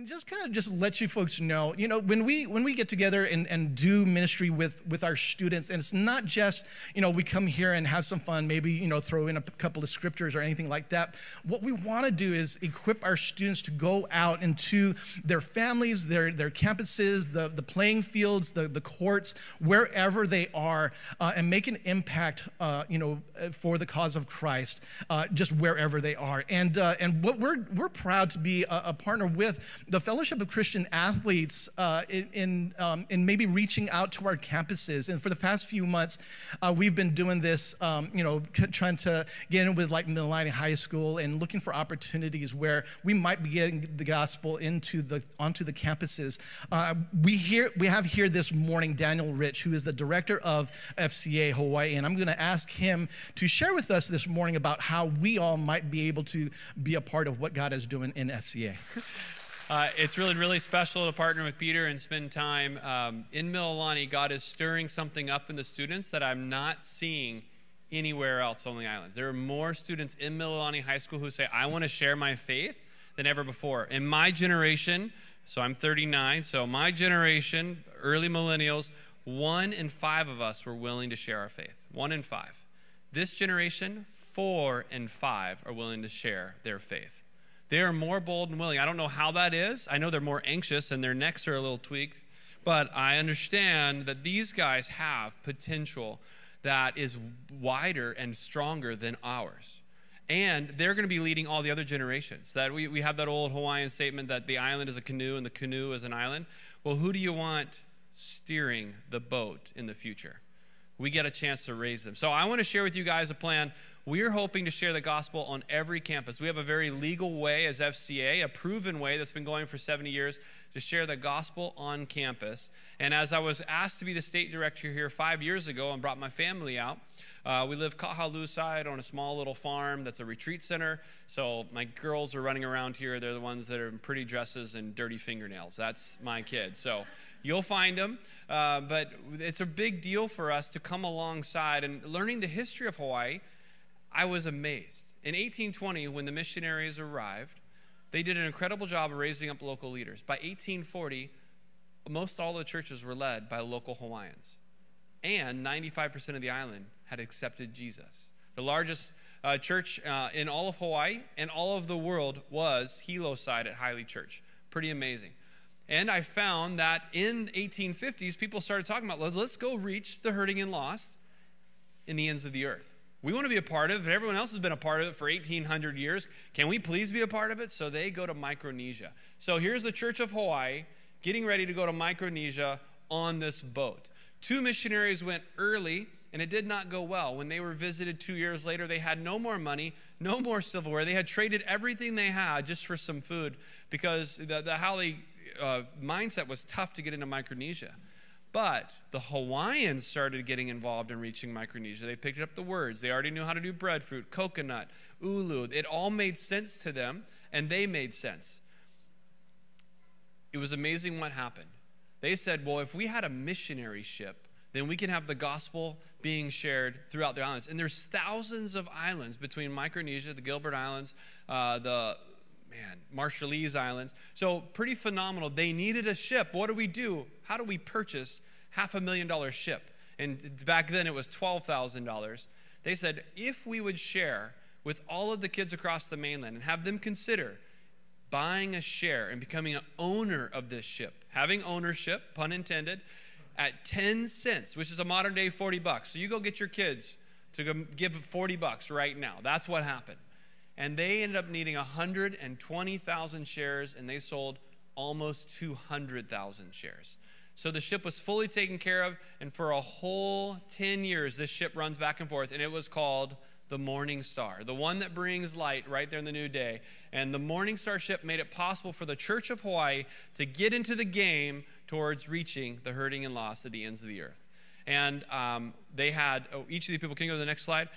And just kind of just let you folks know, when we get together and do ministry with our students, and it's not just, we come here and have some fun, maybe, throw in a couple of scriptures or anything like that. What we want to do is equip our students to go out into their families, their campuses, the playing fields, the courts, wherever they are, and make an impact, for the cause of Christ, just wherever they are. And what we're proud to be a partner with the Fellowship of Christian Athletes in maybe reaching out to our campuses. And for the past few months, we've been doing this, trying to get in with like Mililani High School and looking for opportunities where we might be getting the gospel onto the campuses. We have here this morning Daniel Rich, who is the director of FCA Hawaii, and I'm going to ask him to share with us this morning about how we all might be able to be a part of what God is doing in FCA. It's really, really special to partner with Peter and spend time in Mililani. God is stirring something up in the students that I'm not seeing anywhere else on the islands. There are more students in Mililani High School who say, I want to share my faith than ever before. In my generation, so I'm 39, so my generation, early millennials, 1 in 5 of us were willing to share our faith. 1 in 5. This generation, 4 in 5 are willing to share their faith. They are more bold and willing. I don't know how that is. I know they're more anxious and their necks are a little tweaked, but I understand that these guys have potential that is wider and stronger than ours. And they're going to be leading all the other generations. That we have that old Hawaiian statement that the island is a canoe and the canoe is an island. Well, who do you want steering the boat in the future? We get a chance to raise them. So I want to share with you guys a plan. We're hoping to share the gospel on every campus. We have a very legal way as FCA, a proven way that's been going for 70 years to share the gospel on campus. And as I was asked to be the state director here 5 years ago and brought my family out, we live Kahalu side on a small little farm that's a retreat center. So my girls are running around here. They're the ones that are in pretty dresses and dirty fingernails. That's my kids. So you'll find them. But it's a big deal for us to come alongside. And learning the history of Hawaii, I was amazed. In 1820, when the missionaries arrived, they did an incredible job of raising up local leaders. By 1840, most all the churches were led by local Hawaiians. And 95% of the island had accepted Jesus. The largest church in all of Hawaii and all of the world was Hilo side at Haile Church. Pretty amazing. And I found that in the 1850s, people started talking about, let's go reach the hurting and lost in the ends of the earth. We want to be a part of it. Everyone else has been a part of it for 1,800 years. Can we please be a part of it? So they go to Micronesia. So here's the Church of Hawaii getting ready to go to Micronesia on this boat. 2 missionaries went early, and it did not go well. When they were visited 2 years later, they had no more money, no more silverware. They had traded everything they had just for some food because the Haole mindset was tough to get into Micronesia. But the Hawaiians started getting involved in reaching Micronesia. They picked up the words. They already knew how to do breadfruit, coconut, ulu. It all made sense to them, and they made sense. It was amazing what happened. They said, well, if we had a missionary ship, then we can have the gospel being shared throughout the islands. And there's thousands of islands between Micronesia, the Gilbert Islands, Marshallese Islands. So pretty phenomenal. They needed a ship. What do we do? How do we purchase $500,000 ship? And back then it was $12,000. They said, if we would share with all of the kids across the mainland and have them consider buying a share and becoming an owner of this ship, having ownership, pun intended, at 10 cents, which is a modern day $40. So you go get your kids to go give $40 right now. That's what happened. And they ended up needing 120,000 shares, and they sold almost 200,000 shares. So the ship was fully taken care of, and for a whole 10 years, this ship runs back and forth, and it was called the Morning Star, the one that brings light right there in the new day. And the Morning Star ship made it possible for the Church of Hawaii to get into the game towards reaching the hurting and lost at the ends of the earth. And they had, each of the people, can you go to the next slide?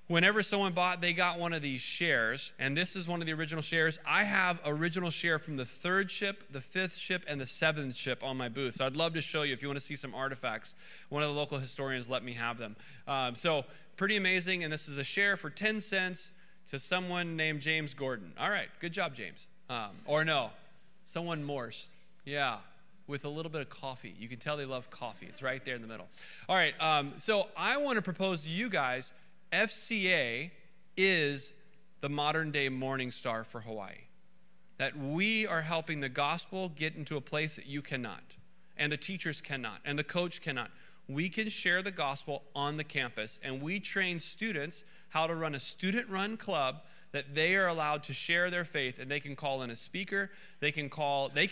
Whenever someone bought, they got one of these shares, and this is one of the original shares. I have original share from the 3rd ship, the 5th ship, and the 7th ship on my booth. So I'd love to show you if you want to see some artifacts. One of the local historians let me have them. So pretty amazing, and this is a share for 10 cents to someone named James Gordon. All right, good job, James. Or no, Someone Morse. Yeah. With a little bit of coffee. You can tell they love coffee. It's right there in the middle. All right. So I want to propose to you guys, FCA is the modern day Morning Star for Hawaii. That we are helping the gospel get into a place that you cannot, and the teachers cannot, and the coach cannot. We can share the gospel on the campus, and we train students how to run a student-run club that they are allowed to share their faith, and they can call in a speaker. They can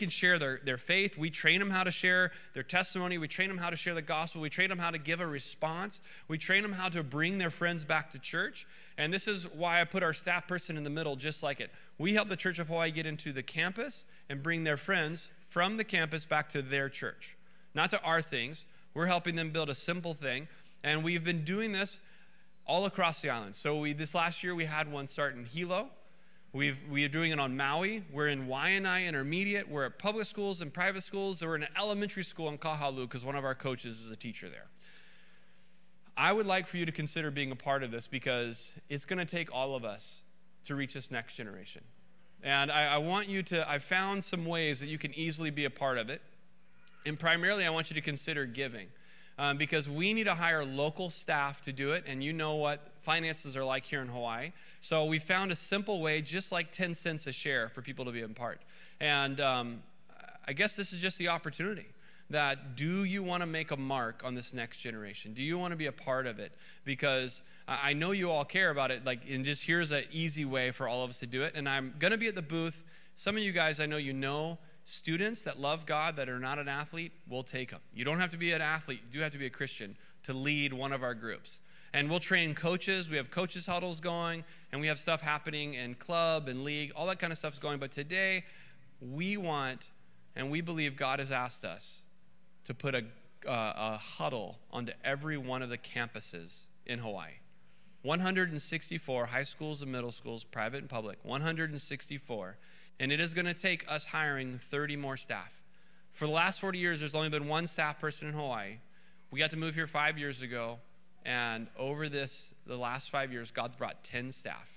share their faith. We train them how to share their testimony. We train them how to share the gospel. We train them how to give a response. We train them how to bring their friends back to church. And this is why I put our staff person in the middle just like it. We help the Church of Hawaii get into the campus and bring their friends from the campus back to their church. Not to our things. We're helping them build a simple thing. And we've been doing all across the island. So this last year, we had one start in Hilo. We are doing it on Maui. We're in Waianae Intermediate. We're at public schools and private schools. We're in an elementary school in Kahalu because one of our coaches is a teacher there. I would like for you to consider being a part of this because it's going to take all of us to reach this next generation. And I found some ways that you can easily be a part of it. And primarily, I want you to consider giving. Because we need to hire local staff to do it, and you know what finances are like here in Hawaii. So we found a simple way, just like 10 cents a share, for people to be a part. And I guess this is just the opportunity. That do you want to make a mark on this next generation? Do you want to be a part of it? Because I know you all care about it, and just here's an easy way for all of us to do it. And I'm going to be at the booth. Some of you guys, I know you know, students that love God that are not an athlete, we'll take them. You don't have to be an athlete. You do have to be a Christian to lead one of our groups. And we'll train coaches. We have coaches huddles going, and we have stuff happening in club and league. All that kind of stuff's going. But today, we want, and we believe God has asked us to put a huddle onto every one of the campuses in Hawaii. 164 high schools and middle schools, private and public, 164. And it is going to take us hiring 30 more staff. For the last 40 years, there's only been one staff person in Hawaii. We got to move here 5 years ago, and over the last 5 years, God's brought 10 staff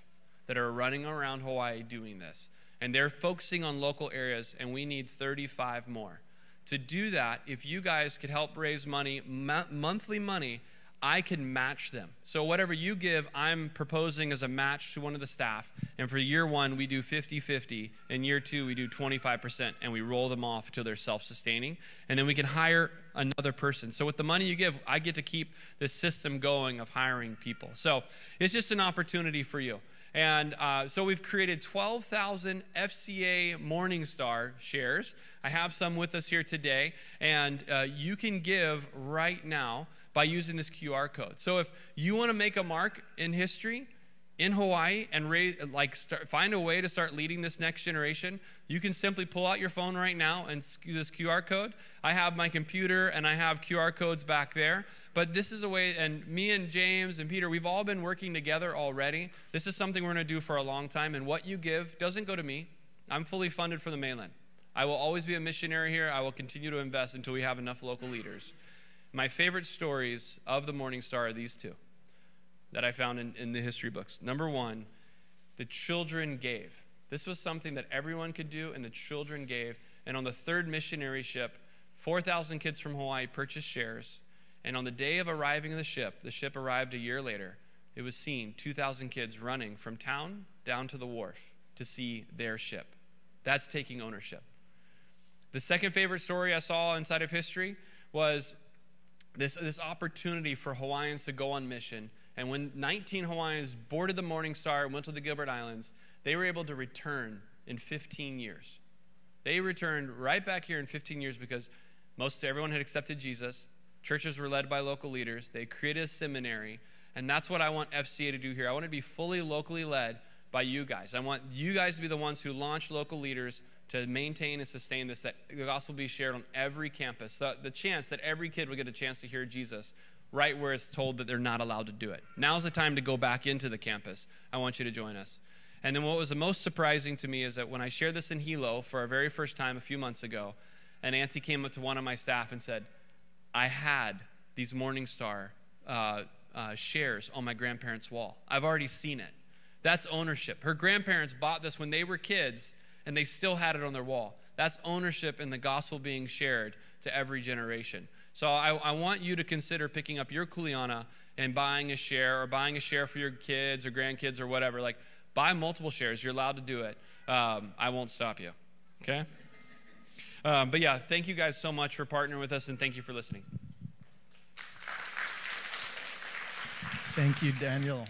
that are running around Hawaii doing this. And they're focusing on local areas, and we need 35 more. To do that, if you guys could help raise money, monthly money, I can match them. So whatever you give, I'm proposing as a match to one of the staff. And for year one, we do 50-50. In year two, we do 25%. And we roll them off till they're self-sustaining. And then we can hire another person. So with the money you give, I get to keep the system going of hiring people. So it's just an opportunity for you. And so we've created 12,000 FCA Morningstar shares. I have some with us here today. And you can give right now by using this QR code. So if you want to make a mark in history in Hawaii and find a way to start leading this next generation, you can simply pull out your phone right now and this QR code. I have my computer and I have QR codes back there. But this is a way, and me and James and Peter, we've all been working together already. This is something we're going to do for a long time. And what you give doesn't go to me. I'm fully funded for the mainland. I will always be a missionary here. I will continue to invest until we have enough local leaders. My favorite stories of the Morning Star are these two that I found in the history books. Number one, the children gave. This was something that everyone could do, and the children gave. And on the third missionary ship, 4,000 kids from Hawaii purchased shares. And on the day of arriving the ship arrived a year later, it was seen 2,000 kids running from town down to the wharf to see their ship. That's taking ownership. The second favorite story I saw inside of history was this opportunity for Hawaiians to go on mission. And when 19 Hawaiians boarded the Morning Star and went to the Gilbert Islands, they were able to return in 15 years. They returned right back here in 15 years because everyone had accepted Jesus. Churches were led by local leaders. They created a seminary. And that's what I want FCA to do here. I want to be fully locally led by you guys. I want you guys to be the ones who launch local leaders to maintain and sustain this, that the gospel be shared on every campus. The chance that every kid will get a chance to hear Jesus right where it's told that they're not allowed to do it. Now's the time to go back into the campus. I want you to join us. And then what was the most surprising to me is that when I shared this in Hilo for our very first time a few months ago, an auntie came up to one of my staff and said, I had these Morningstar shares on my grandparents' wall. I've already seen it. That's ownership. Her grandparents bought this when they were kids, and they still had it on their wall. That's ownership in the gospel being shared to every generation. So I want you to consider picking up your kuleana and buying a share, or buying a share for your kids or grandkids or whatever. Like, buy multiple shares. You're allowed to do it. I won't stop you. Okay? But yeah, thank you guys so much for partnering with us, and thank you for listening. Thank you, Daniel.